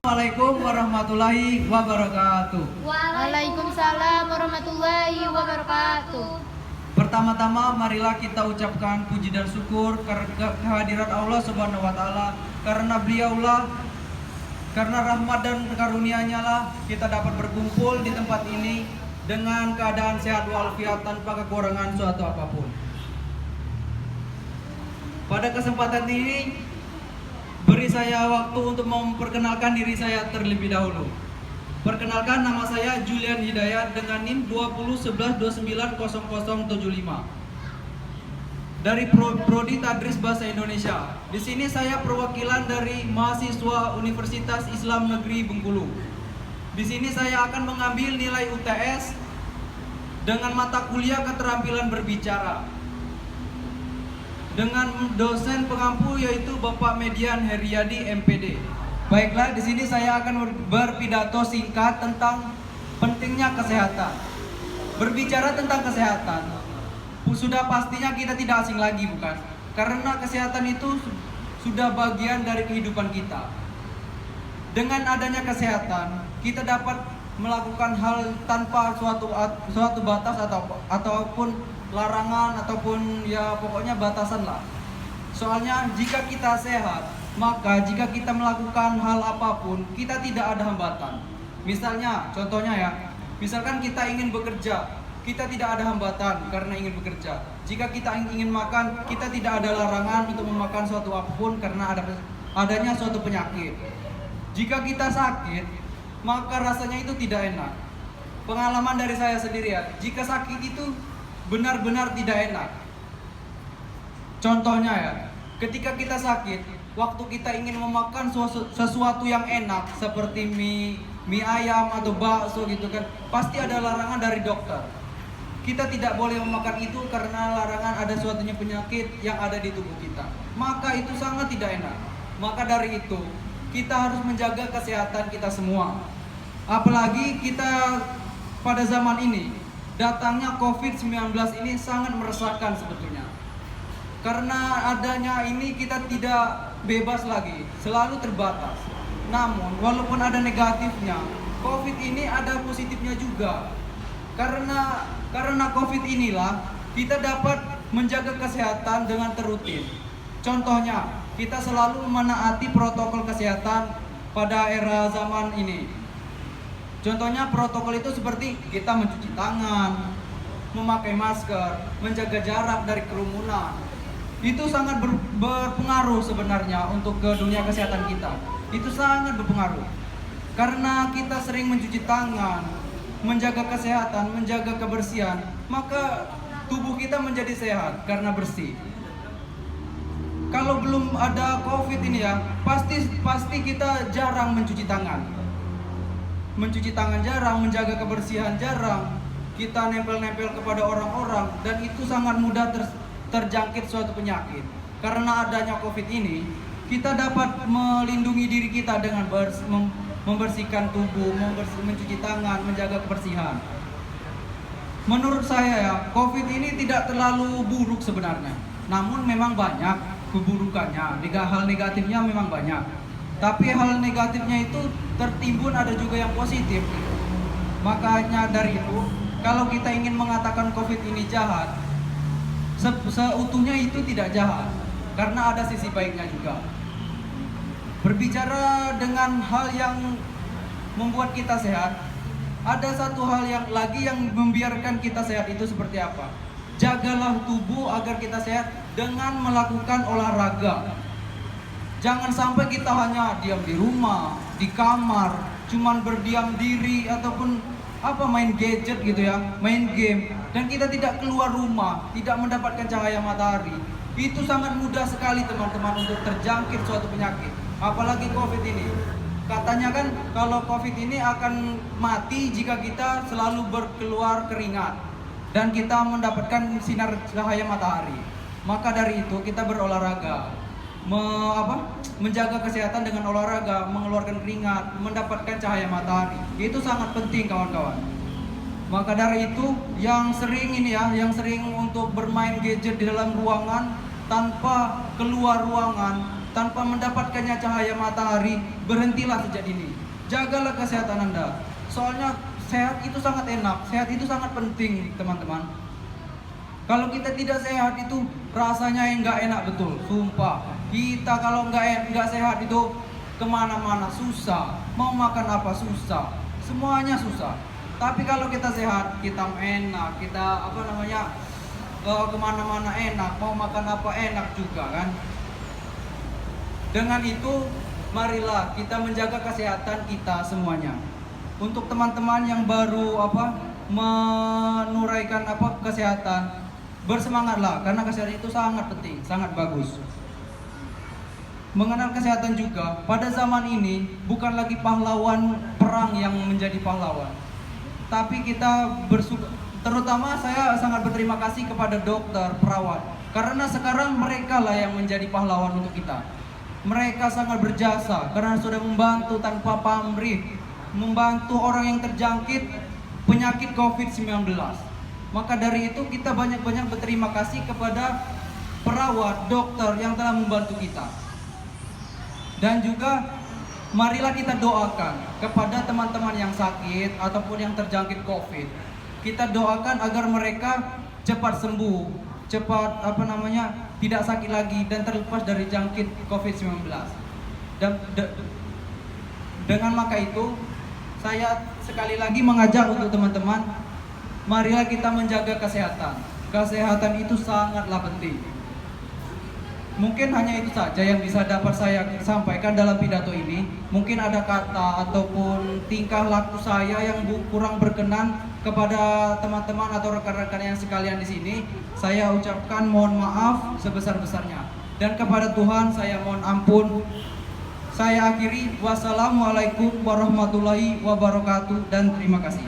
Assalamualaikum warahmatullahi wabarakatuh. Waalaikumsalam warahmatullahi wabarakatuh. Pertama-tama marilah kita ucapkan puji dan syukur kehadirat Allah Subhanahu wa taala, karena beliaulah, karena rahmat dan karunia-Nya lah kita dapat berkumpul di tempat ini dengan keadaan sehat walafiat tanpa kekurangan suatu apapun. Pada kesempatan ini beri saya waktu untuk memperkenalkan diri saya terlebih dahulu. Perkenalkan, nama saya Julian Hidayat dengan NIM 2011290075 dari Prodi Tadris Bahasa Indonesia. Di sini saya perwakilan dari mahasiswa Universitas Islam Negeri Bengkulu. Di sini saya akan mengambil nilai UTS dengan mata kuliah keterampilan berbicara dengan dosen pengampu yaitu Bapak Median Heriadi MPD. Baiklah, di sini saya akan berpidato singkat tentang pentingnya kesehatan. Berbicara tentang kesehatan, sudah pastinya kita tidak asing lagi, bukan? Karena kesehatan itu sudah bagian dari kehidupan kita. Dengan adanya kesehatan, kita dapat melakukan hal tanpa suatu batas ataupun larangan ataupun ya pokoknya batasan lah. Soalnya jika kita sehat, maka jika kita melakukan hal apapun kita tidak ada hambatan. Misalnya, contohnya ya, misalkan kita ingin bekerja, kita tidak ada hambatan karena ingin bekerja. Jika kita ingin makan, kita tidak ada larangan untuk memakan suatu apapun karena adanya suatu penyakit. Jika kita sakit, maka rasanya itu tidak enak. Pengalaman dari saya sendiri ya, jika sakit itu benar-benar tidak enak. Contohnya ya, ketika kita sakit, waktu kita ingin memakan sesuatu yang enak seperti mie ayam atau bakso gitu kan, pasti ada larangan dari dokter. Kita tidak boleh memakan itu karena larangan ada suatunya penyakit yang ada di tubuh kita. Maka itu sangat tidak enak. Maka dari itu, kita harus menjaga kesehatan kita semua. Apalagi kita pada zaman ini, datangnya COVID-19 ini sangat meresahkan sebetulnya. Karena adanya ini kita tidak bebas lagi, selalu terbatas. Namun walaupun ada negatifnya, COVID ini ada positifnya juga. Karena COVID inilah kita dapat menjaga kesehatan dengan terutin. Contohnya, kita selalu menaati protokol kesehatan pada era zaman ini. Contohnya protokol itu seperti kita mencuci tangan, memakai masker, menjaga jarak dari kerumunan. Itu sangat berpengaruh sebenarnya untuk ke dunia kesehatan kita. Itu sangat berpengaruh. Karena kita sering mencuci tangan, menjaga kesehatan, menjaga kebersihan, maka tubuh kita menjadi sehat karena bersih. Kalau belum ada COVID ini ya, pasti kita jarang mencuci tangan. Mencuci tangan jarang, menjaga kebersihan jarang, kita nempel-nempel kepada orang-orang, dan itu sangat mudah terjangkit suatu penyakit. Karena adanya COVID ini, kita dapat melindungi diri kita dengan membersihkan tubuh, mencuci tangan, menjaga kebersihan. Menurut saya ya, COVID ini tidak terlalu buruk sebenarnya. Namun memang banyak keburukannya, hal negatifnya memang banyak. Tapi hal negatifnya itu tertimbun ada juga yang positif. Makanya dari itu, kalau kita ingin mengatakan COVID ini jahat, seutuhnya itu tidak jahat, karena ada sisi baiknya juga. Berbicara dengan hal yang membuat kita sehat, ada satu hal yang lagi yang membiarkan kita sehat itu seperti apa? Jagalah tubuh agar kita sehat dengan melakukan olahraga. Jangan sampai kita hanya diam di rumah, di kamar, cuman berdiam diri ataupun main gadget gitu ya, main game, dan kita tidak keluar rumah, tidak mendapatkan cahaya matahari. Itu sangat mudah sekali teman-teman untuk terjangkit suatu penyakit. Apalagi COVID ini. Katanya kan kalau COVID ini akan mati jika kita selalu berkeluar keringat dan kita mendapatkan sinar cahaya matahari. Maka dari itu kita berolahraga. Menjaga kesehatan dengan olahraga, mengeluarkan keringat, mendapatkan cahaya matahari. Itu sangat penting kawan-kawan. Maka dari itu yang sering untuk bermain gadget di dalam ruangan tanpa keluar ruangan, tanpa mendapatkannya cahaya matahari, berhentilah sejak dini. Jagalah kesehatan Anda. Soalnya sehat itu sangat enak, sehat itu sangat penting, teman-teman. Kalau kita tidak sehat itu rasanya yang nggak enak betul, sumpah. Kita kalau nggak sehat itu kemana-mana susah, mau makan apa susah, semuanya susah. Tapi kalau kita sehat, kita enak, kita kemana-mana enak, mau makan apa enak juga kan. Dengan itu, marilah kita menjaga kesehatan kita semuanya. Untuk teman-teman yang baru menuraikan kesehatan, bersemangatlah karena kesehatan itu sangat penting, sangat bagus. Mengenal kesehatan juga, pada zaman ini bukan lagi pahlawan perang yang menjadi pahlawan. Tapi kita terutama saya sangat berterima kasih kepada dokter, perawat. Karena sekarang mereka lah yang menjadi pahlawan untuk kita. Mereka sangat berjasa karena sudah membantu tanpa pamrih, membantu orang yang terjangkit penyakit COVID-19. Maka dari itu kita banyak-banyak berterima kasih kepada perawat, dokter yang telah membantu kita. Dan juga marilah kita doakan kepada teman-teman yang sakit ataupun yang terjangkit COVID. Kita doakan agar mereka cepat sembuh, cepat tidak sakit lagi dan terlepas dari jangkit COVID-19. Dan dengan maka itu saya sekali lagi mengajak untuk teman-teman, marilah kita menjaga kesehatan. Kesehatan itu sangatlah penting. Mungkin hanya itu saja yang bisa dapat saya sampaikan dalam pidato ini. Mungkin ada kata ataupun tingkah laku saya yang kurang berkenan kepada teman-teman atau rekan-rekan yang sekalian di sini. Saya ucapkan mohon maaf sebesar-besarnya. Dan kepada Tuhan saya mohon ampun. Saya akhiri, wassalamualaikum warahmatullahi wabarakatuh dan terima kasih.